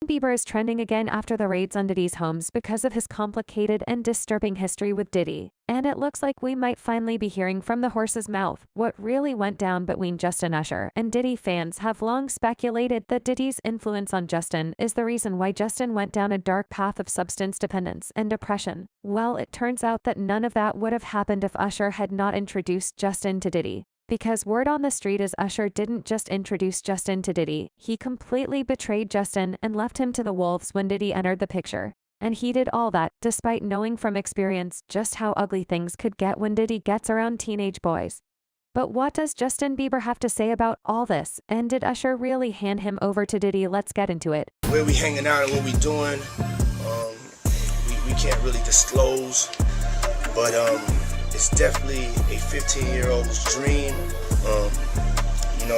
Bieber is trending again after the raids on Diddy's homes because of his complicated and disturbing history with Diddy. And it looks like we might finally be hearing from the horse's mouth what really went down between Justin Usher and Diddy. Fans have long speculated that Diddy's influence on Justin is the reason why Justin went down a dark path of substance dependence and depression. Well, it turns out that none of that would have happened if Usher had not introduced Justin to Diddy. Because word on the street is Usher didn't just introduce Justin to Diddy, he completely betrayed Justin and left him to the wolves when Diddy entered the picture. And he did all that, despite knowing from experience just how ugly things could get when Diddy gets around teenage boys. But what does Justin Bieber have to say about all this? And did Usher really hand him over to Diddy? Let's get into it. Where we hanging out and what we doing, we can't really disclose, but it's definitely a 15-year-old's dream.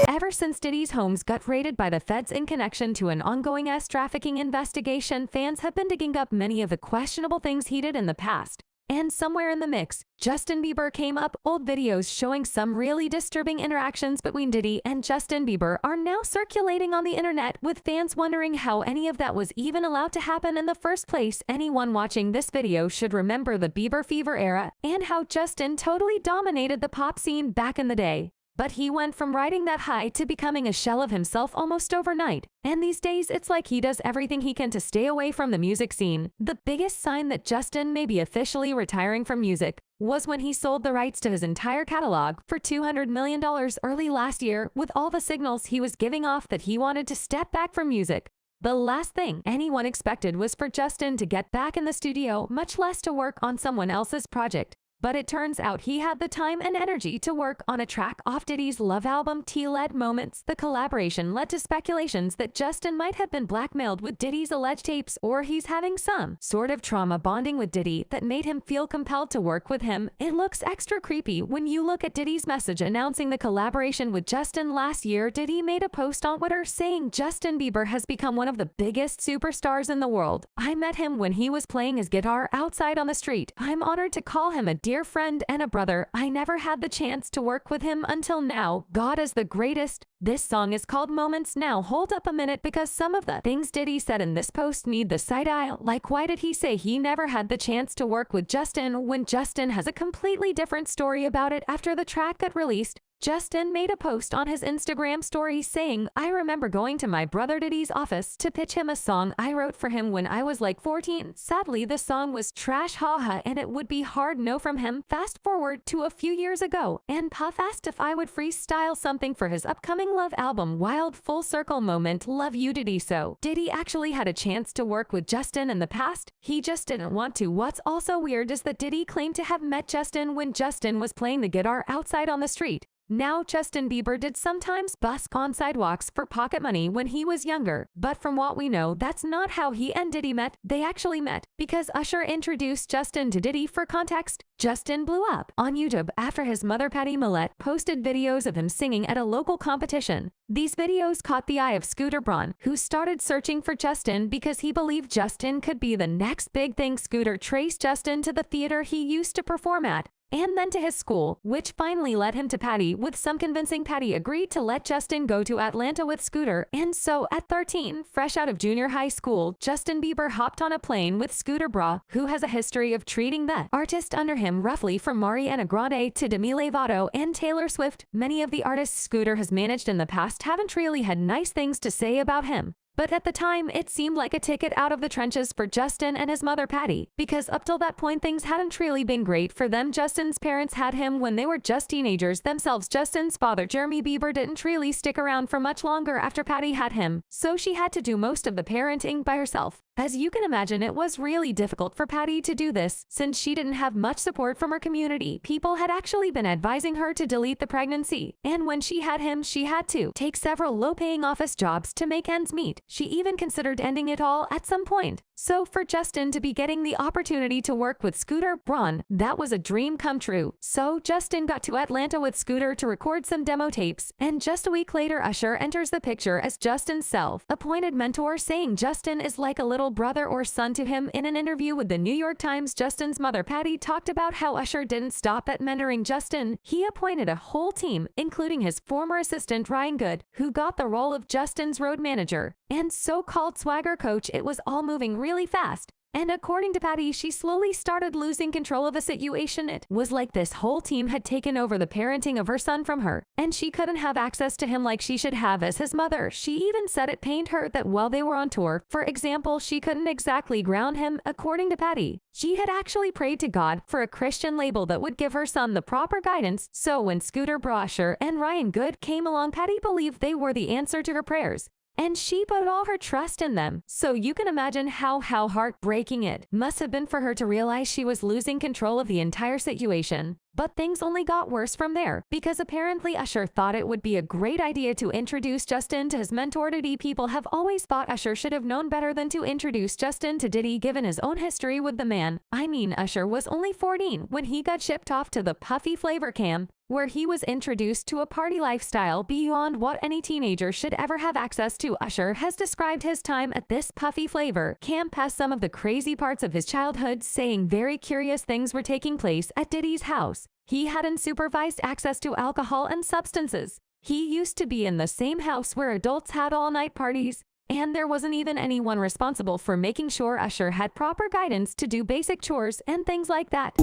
Ever since Diddy's homes got raided by the feds in connection to an ongoing trafficking investigation, fans have been digging up many of the questionable things he did in the past. And somewhere in the mix, Justin Bieber came up. Old videos showing some really disturbing interactions between Diddy and Justin Bieber are now circulating on the internet, with fans wondering how any of that was even allowed to happen in the first place. Anyone watching this video should remember the Bieber fever era and how Justin totally dominated the pop scene back in the day. But he went from riding that high to becoming a shell of himself almost overnight. And these days, it's like he does everything he can to stay away from the music scene. The biggest sign that Justin may be officially retiring from music was when he sold the rights to his entire catalog for $200 million early last year, with all the signals he was giving off that he wanted to step back from music. The last thing anyone expected was for Justin to get back in the studio, much less to work on someone else's project. But it turns out he had the time and energy to work on a track off Diddy's Love album, T-Led Moments. The collaboration led to speculations that Justin might have been blackmailed with Diddy's alleged tapes, or he's having some sort of trauma bonding with Diddy that made him feel compelled to work with him. It looks extra creepy when you look at Diddy's message announcing the collaboration with Justin last year. Diddy made a post on Twitter saying, "Justin Bieber has become one of the biggest superstars in the world. I met him when he was playing his guitar outside on the street. I'm honored to call him a dear friend and a brother. I never had the chance to work with him until now. God is the greatest." This song is called Moments. Now hold up a minute, because some of the things Diddy said in this post need the side eye. Like, why did he say he never had the chance to work with Justin when Justin has a completely different story about it? After the track got released, Justin made a post on his Instagram story saying, "I remember going to my brother Diddy's office to pitch him a song I wrote for him when I was like 14. Sadly, the song was trash, haha, and it would be hard no from him." Fast forward to a few years ago, and Puff asked if I would freestyle something for his upcoming Love album. Wild full circle moment. Love you, Diddy. So Diddy actually had a chance to work with Justin in the past. He just didn't want to. What's also weird is that Diddy claimed to have met Justin when Justin was playing the guitar outside on the street. Now, Justin Bieber did sometimes busk on sidewalks for pocket money when he was younger, but from what we know, that's not how he and Diddy met. They actually met because Usher introduced Justin to Diddy. For context, Justin blew up on YouTube after his mother Patty Millette posted videos of him singing at a local competition. These videos caught the eye of Scooter Braun, who started searching for Justin because he believed Justin could be the next big thing. Scooter traced Justin to the theater he used to perform at, and then to his school, which finally led him to Patty. With some convincing, Patty agreed to let Justin go to Atlanta with Scooter. And so at 13, fresh out of junior high school, Justin Bieber hopped on a plane with Scooter Braun, who has a history of treating the artist under him roughly, from Ariana Grande to Demi Lovato and Taylor Swift. Many of the artists Scooter has managed in the past haven't really had nice things to say about him. But at the time, it seemed like a ticket out of the trenches for Justin and his mother Patty, because up till that point, things hadn't really been great for them. Justin's parents had him when they were just teenagers themselves. Justin's father, Jeremy Bieber, didn't really stick around for much longer after Patty had him, so she had to do most of the parenting by herself. As you can imagine, it was really difficult for Patty to do this, since she didn't have much support from her community. People had actually been advising her to delete the pregnancy, and when she had him, she had to take several low-paying office jobs to make ends meet. She even considered ending it all at some point. So for Justin to be getting the opportunity to work with Scooter Braun, that was a dream come true. So Justin got to Atlanta with Scooter to record some demo tapes, and just a week later, Usher enters the picture as Justin's self-appointed mentor, saying Justin is like a little little brother or son to him. In an interview with the New York Times, Justin's mother Patty talked about how Usher didn't stop at mentoring Justin. He appointed a whole team, including his former assistant Ryan Good, who got the role of Justin's road manager and so-called swagger coach. It was all moving really fast. And according to Patty, she slowly started losing control of the situation. It was like this whole team had taken over the parenting of her son from her, and she couldn't have access to him like she should have as his mother. She even said it pained her that while they were on tour, for example, she couldn't exactly ground him. According to Patty, she had actually prayed to God for a Christian label that would give her son the proper guidance. So when Scooter Usher and Ryan Good came along, Patty believed they were the answer to her prayers, and she put all her trust in them. So you can imagine how heartbreaking it must have been for her to realize she was losing control of the entire situation. But things only got worse from there, because apparently Usher thought it would be a great idea to introduce Justin to his mentor Diddy. People have always thought Usher should have known better than to introduce Justin to Diddy given his own history with the man. I mean, Usher was only 14 when he got shipped off to the Puffy Flavor camp, where he was introduced to a party lifestyle beyond what any teenager should ever have access to. Usher has described his time at this Puffy Flavor camp as some of the crazy parts of his childhood, saying very curious things were taking place at Diddy's house. He had unsupervised access to alcohol and substances. He used to be in the same house where adults had all-night parties, and there wasn't even anyone responsible for making sure Usher had proper guidance to do basic chores and things like that.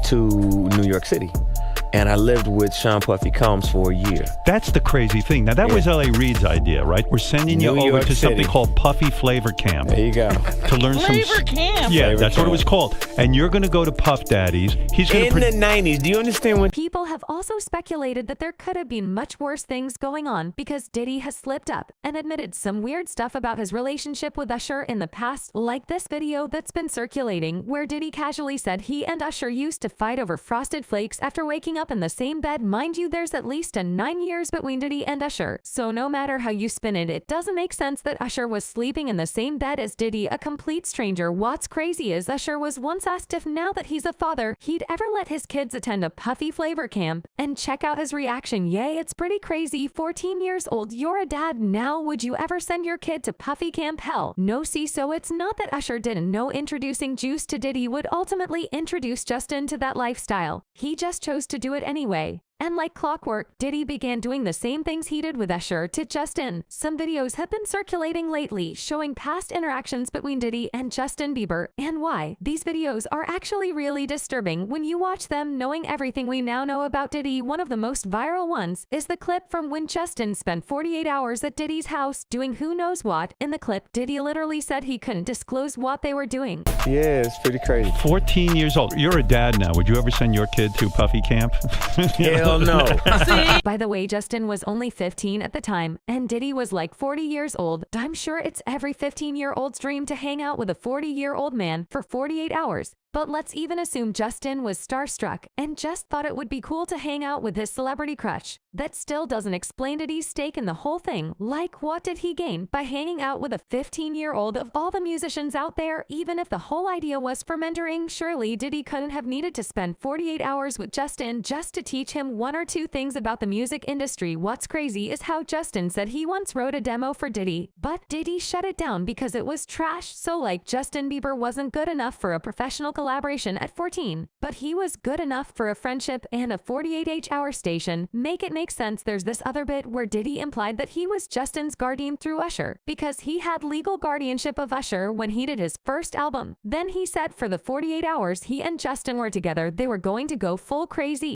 To New York City. And I lived with Sean Puffy Combs for a year. That's the crazy thing. Now, that was L.A. Reid's idea, right? We're sending you over to something called Puffy Flavor Camp. There you go. To learn Flavor Camp? Yeah, Flavor that's Camp. what it was called. And you're going to go to Puff Daddy's. He's going In the 90s, do you understand what? People have also speculated that there could have been much worse things going on because Diddy has slipped up and admitted some weird stuff about his relationship with Usher in the past, like this video that's been circulating where Diddy casually said he and Usher used to fight over Frosted Flakes after waking up in the same bed. Mind you, there's at least 9 years between Diddy and Usher, so no matter how you spin it, it doesn't make sense that Usher was sleeping in the same bed as Diddy, a complete stranger. What's crazy is Usher was once asked if now that he's a father, he'd ever let his kids attend a Puffy Flavor camp, and check out his reaction. Yay, it's pretty crazy. 14 years old, you're a dad now. Would you ever send your kid to Puffy camp? Hell no. See, so it's not that Usher didn't know introducing Juice to Diddy would ultimately introduce Justin to that lifestyle. He just chose to do it anyway. And like clockwork, Diddy began doing the same things he did with Usher to Justin. Some videos have been circulating lately showing past interactions between Diddy and Justin Bieber, and why. These videos are actually really disturbing when you watch them, knowing everything we now know about Diddy. One of the most viral ones is the clip from when Justin spent 48 hours at Diddy's house doing who knows what. In the clip, Diddy literally said he couldn't disclose what they were doing. Yeah, it's pretty crazy. 14 years old. You're a dad now. Would you ever send your kid to Puffy camp? Hell no. By the way, Justin was only 15 at the time, and Diddy was like 40 years old. I'm sure it's every 15-year-old's dream to hang out with a 40-year-old man for 48 hours. But let's even assume Justin was starstruck and just thought it would be cool to hang out with his celebrity crush. That still doesn't explain Diddy's stake in the whole thing. Like, what did he gain by hanging out with a 15-year-old? Of all the musicians out there, even if the whole idea was for mentoring, surely Diddy couldn't have needed to spend 48 hours with Justin just to teach him one or two things about the music industry. What's crazy is how Justin said he once wrote a demo for Diddy, but Diddy shut it down because it was trash. So like, Justin Bieber wasn't good enough for a professional collaboration at 14, but he was good enough for a friendship and a 48-hour station. Make it make sense. There's this other bit where Diddy implied that he was Justin's guardian through Usher because he had legal guardianship of Usher when he did his first album. Then he said for the 48 hours he and Justin were together, they were going to go full crazy.